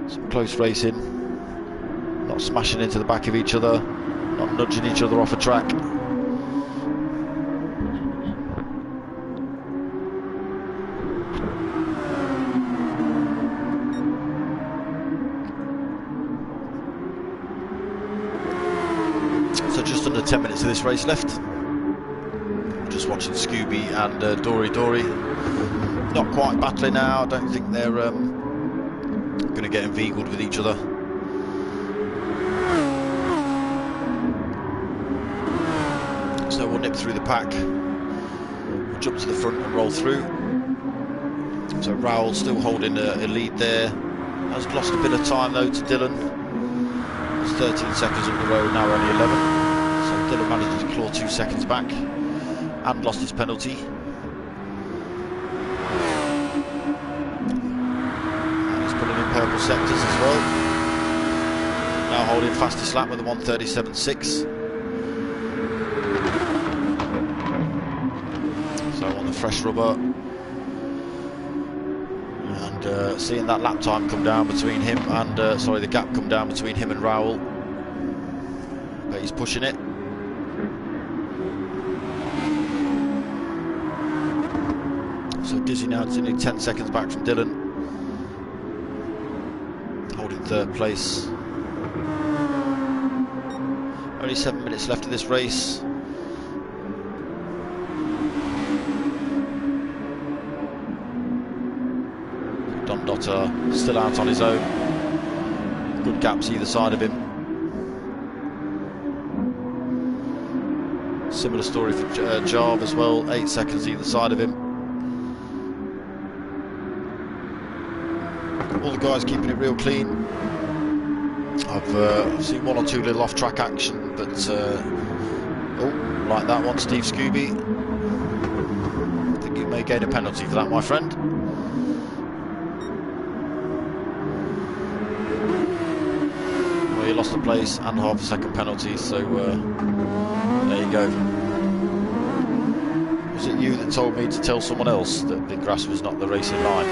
S1: Some close racing. Not smashing into the back of each other. Not nudging each other off a track. So just under 10 minutes of this race left. Just watching Scooby and Dory. Not quite battling now. I don't think they're going to get inveigled with each other. So we'll nip through the pack. We'll jump to the front and roll through. So Raoul still holding a lead there. Has lost a bit of time though to Dylan. It's 13 seconds up the road, now only 11. So Dylan managed to claw 2 seconds back. And lost his penalty. And he's putting in purple sectors as well. Now holding fastest lap with a 1:37.6. So on the fresh rubber. And seeing that lap time come down between him and, the gap come down between him and Raoul. But he's pushing it. So Dizzy now is only 10 seconds back from Dylan. Holding third place. Only 7 minutes left of this race. still out on his own. Good gaps either side of him. Similar story for Jarve as well, 8 seconds either side of him. All the guys keeping it real clean. I've seen one or two little off-track action, but oh, like that one, Steve Scooby. I think you may gain a penalty for that, my friend. Well, you lost the place and half a second penalty, so there you go. Was it you that told me to tell someone else that the grass was not the racing line?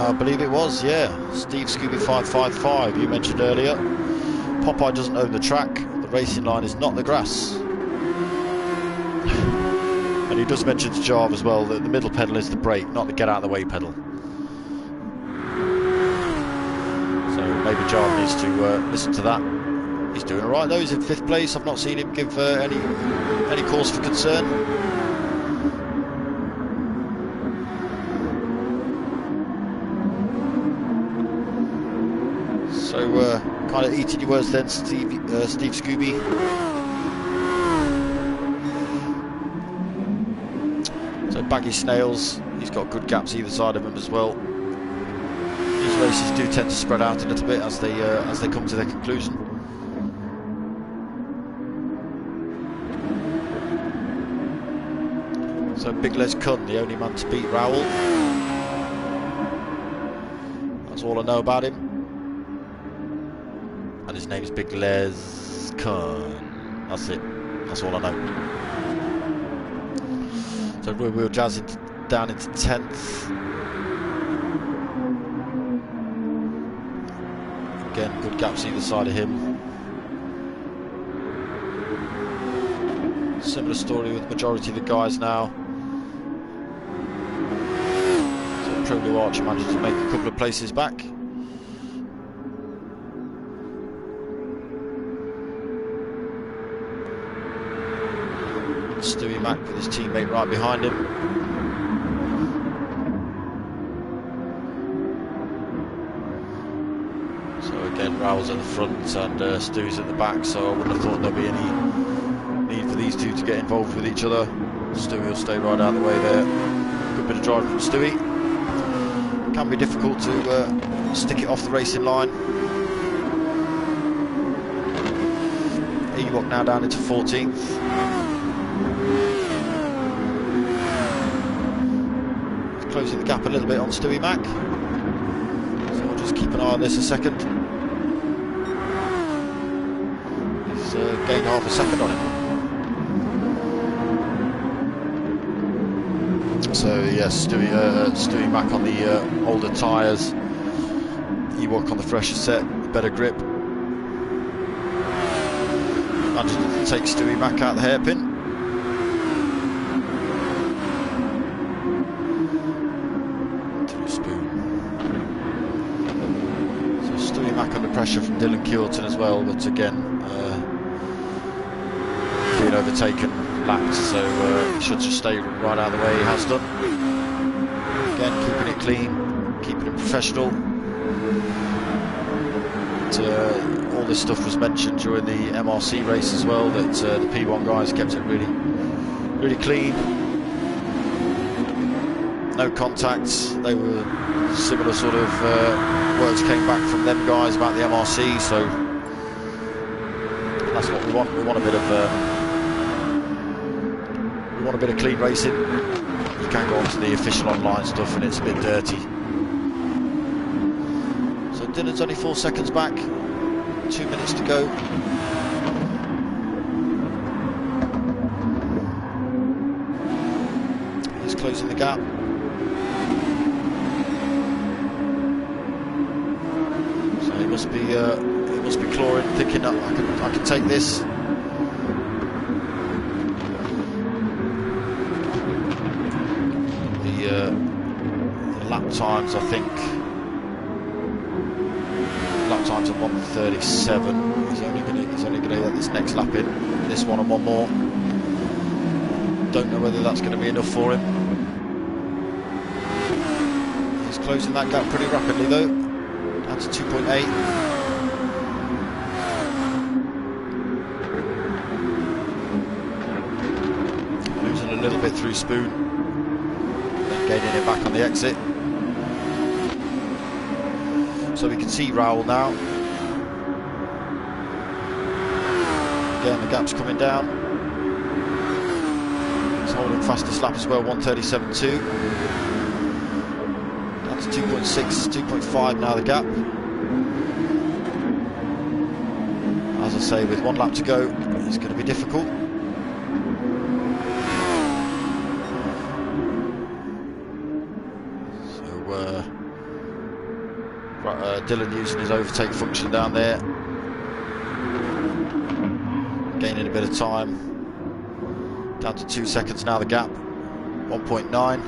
S1: I believe it was, yeah. Steve Scooby 555, you mentioned earlier. Popeye doesn't own the track. The racing line is not the grass. And he does mention to Jarve as well that the middle pedal is the brake, not the get out of the way pedal. So maybe Jarve needs to listen to that. He's doing alright though, he's in 5th place. I've not seen him give any cause for concern. So kind of eating your words then, Steve Scooby. So Baggy Snails, he's got good gaps either side of him as well. These races do tend to spread out a little bit as they come to their conclusion. So Big Les Cunn, the only man to beat Raoul. That's all I know about him. And his name's Big Les Cunn. That's it. That's all I know. So Rear Wheel Jazz down into 10th. Again, good gaps either side of him. Similar story with the majority of the guys now. So Pro Blue Archer managed to make a couple of places back. Stewie Mac with his teammate right behind him. So again, Raoul's at the front and Stewie's at the back, so I wouldn't have thought there'd be any need for these two to get involved with each other. Stewie will stay right out of the way there. Good bit of driving from Stewie. Can be difficult to stick it off the racing line. Ewok now down into 14th. Closing the gap a little bit on Stewie Mac. So we'll just keep an eye on this a second. He's gained half a second on him. So yes, Stewie Mac on the older tyres. Ewok on the fresher set, better grip. Managed to take Stewie Mac out the hairpin. Pressure from Dylan Keelton as well, but again being overtaken, lapped, so he should just stay right out of the way. He has done. Again, keeping it clean, keeping it professional. And, all this stuff was mentioned during the MRC race as well, that the P1 guys kept it really clean. No contacts. They were similar sort of words came back from them guys about the MRC, so that's what we want. We want a bit of clean racing. You can go onto the official online stuff and it's a bit dirty. So Dylan's only 4 seconds back, 2 minutes to go. He's closing the gap. He must be clawing, thinking that I can take this. The lap times, I think, lap times are 1:37. He's only going to get this next lap in, this one and one more. Don't know whether that's going to be enough for him. He's closing that gap pretty rapidly though, down to 2.8. Losing a little bit through Spoon, then gaining it back on the exit. So we can see Raoul now. Again, the gap's coming down. He's holding fastest lap as well, 1:37.2. That's 2.6, 2.5 now the gap. As I say, with 1 lap to go, it's going to be difficult. Dylan using his overtake function down there, gaining a bit of time, down to 2 seconds now the gap, 1.9.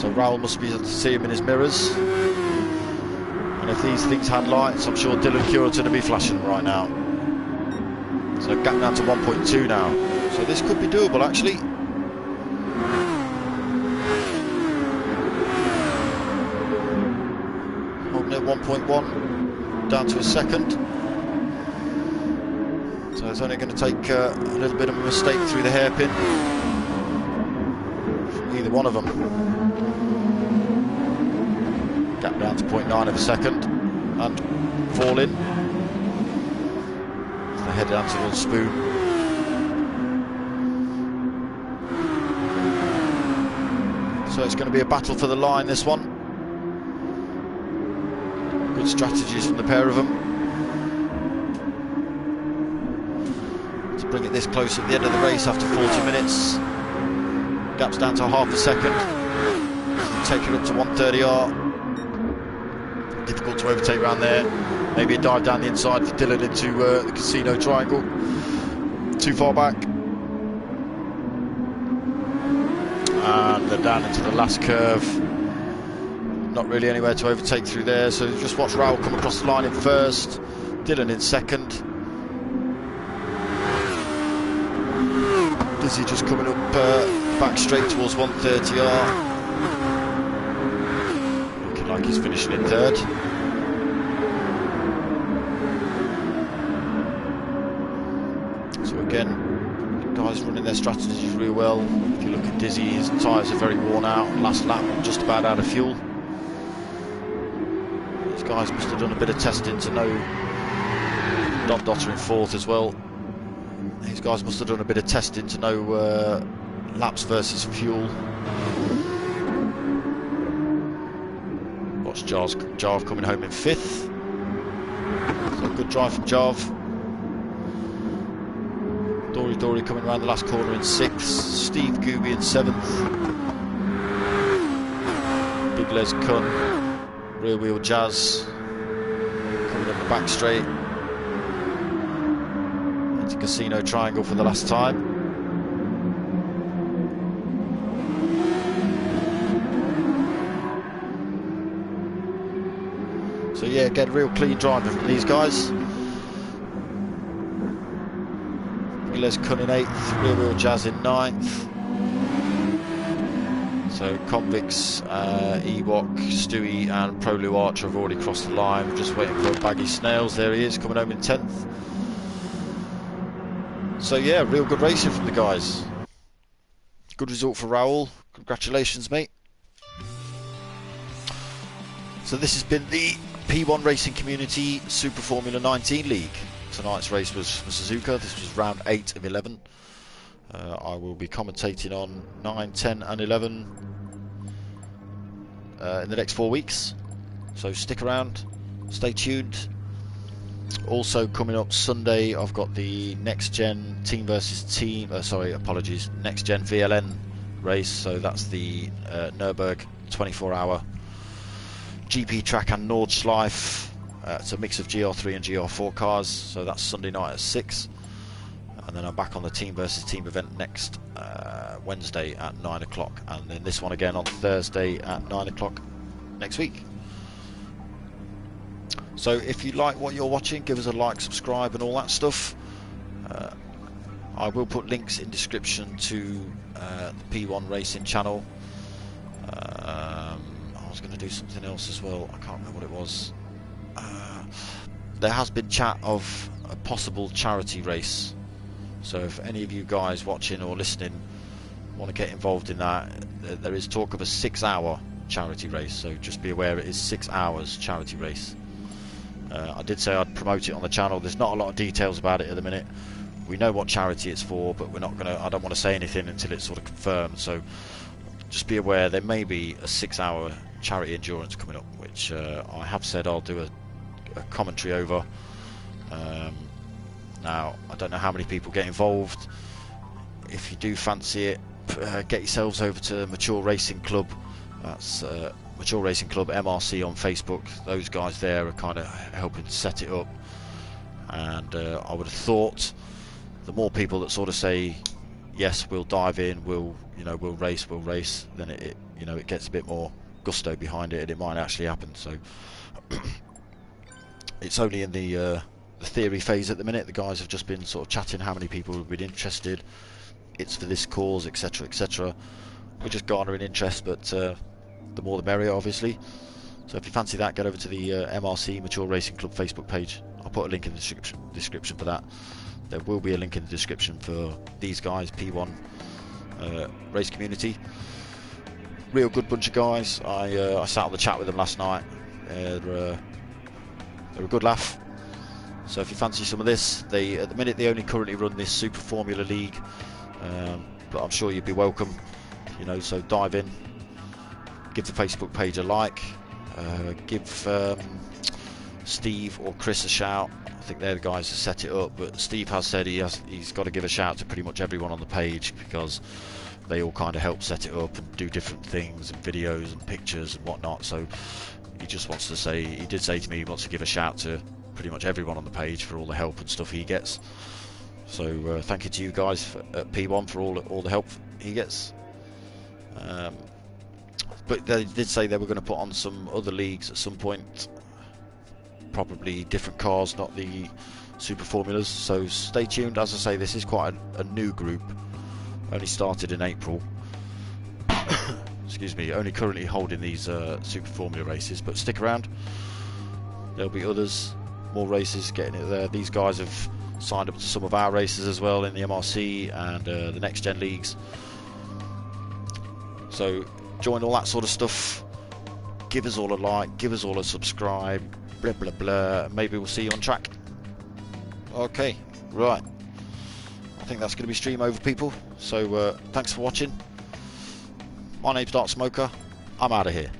S1: So Raoul must be able to see him in his mirrors, and if these things had lights, I'm sure Dylan Curiton would be flashing right now. So gap down to 1.2 now, so this could be doable actually. At 1.1, down to a second. So it's only going to take a little bit of a mistake through the hairpin from either one of them. Gap down to 0.9 of a second and fall in. So they head down towards Spoon. So it's going to be a battle for the line, this one. Good strategies from the pair of them to bring it this close at the end of the race after 40 minutes. Gap's down to half a second. Take it up to 130R. Difficult to overtake around there. Maybe a dive down the inside for Dylan into the casino triangle. Too far back. And they're down into the last curve. Not really anywhere to overtake through there, so just watch Raoul come across the line in first, Dylan in second. Dizzy just coming up back straight towards 130R. Looking like he's finishing in third. So again, guys running their strategies really well. If you look at Dizzy, his tyres are very worn out. Last lap, just about out of fuel. Guys must have done a bit of testing to know. Dom Dotter in fourth as well. These guys must have done a bit of testing to know laps versus fuel. Watch Jarve coming home in fifth. So good drive from Jarve. Dory coming around the last corner in sixth. Steve Gooby in seventh. Big Les Kun. Rear wheel Jazz coming up the back straight into Casino Triangle for the last time. So yeah, get a real clean driving from these guys. Les Kun in 8th, rear wheel Jazz in 9th. So Convicts, Ewok, Stewie and Prolu Archer have already crossed the line. We're just waiting for Baggy Snails. There he is, coming home in 10th. So yeah, real good racing from the guys. Good result for Raoul. Congratulations, mate. So this has been the P1 Racing Community Super Formula 19 League. Tonight's race was for Suzuka. This was round 8 of 11. I will be commentating on 9, 10 and 11 in the next 4 weeks. So stick around, stay tuned. Also coming up Sunday, I've got the Next Gen Team versus Team, Next Gen VLN race. So that's the Nürburgring 24-hour GP track and Nordschleife. It's a mix of GR3 and GR4 cars. So that's Sunday night at 6. And then I'm back on the Team versus Team event next Wednesday at 9 o'clock. And then this one again on Thursday at 9 o'clock next week. So if you like what you're watching, give us a like, subscribe and all that stuff. I will put links in description to the P1 Racing channel. I was going to do something else as well. I can't remember what it was. There has been chat of a possible charity race. So if any of you guys watching or listening want to get involved in that, there is talk of a 6-hour charity race. So just be aware it is 6 hours charity race. I did say I'd promote it on the channel. There's not a lot of details about it at the minute. We know what charity it's for, but we're not going to. I don't want to say anything until it's sort of confirmed. So just be aware there may be a 6-hour charity endurance coming up, which I have said I'll do a commentary over. Now I don't know how many people get involved. If you do fancy it, get yourselves over to Mature Racing Club. That's Mature Racing Club MRC on Facebook. Those guys there are kind of helping set it up, and I would have thought the more people that sort of say yes, we'll dive in, we'll race, then it gets a bit more gusto behind it, and it might actually happen. So it's only in the theory phase at the minute. The guys have just been sort of chatting how many people would be interested. It's for this cause, etc., etc. We're just garnering interest, but the more the merrier, obviously. So if you fancy that, get over to the MRC Mature Racing Club Facebook page. I'll put a link in the description for that. There will be a link in the description for these guys, P1 Race Community. Real good bunch of guys. I sat on the chat with them last night. They're a good laugh. So if you fancy some of this, at the minute they only currently run this Super Formula League, but I'm sure you'd be welcome. So dive in, give the Facebook page a like, give Steve or Chris a shout. I think they're the guys who set it up, but Steve has said he's got to give a shout to pretty much everyone on the page, because they all kind of help set it up and do different things and videos and pictures and whatnot. So he just wants to say, he did say to me he wants to give a shout to pretty much everyone on the page for all the help and stuff he gets. So thank you to you guys at P1 for all the help he gets. But they did say they were going to put on some other leagues at some point, probably different cars, not the Super Formulas. So stay tuned. As I say, this is quite a new group, only started in April. Excuse me, only currently holding these Super Formula races, but stick around, there'll be others, more races getting it there. These guys have signed up to some of our races as well in the MRC and the next gen leagues. So join all that sort of stuff. Give us all a like, give us all a subscribe, blah blah blah. Maybe we'll see you on track. Okay, right. I think that's going to be stream over, people. So thanks for watching. My name's darksmoka. I'm out of here.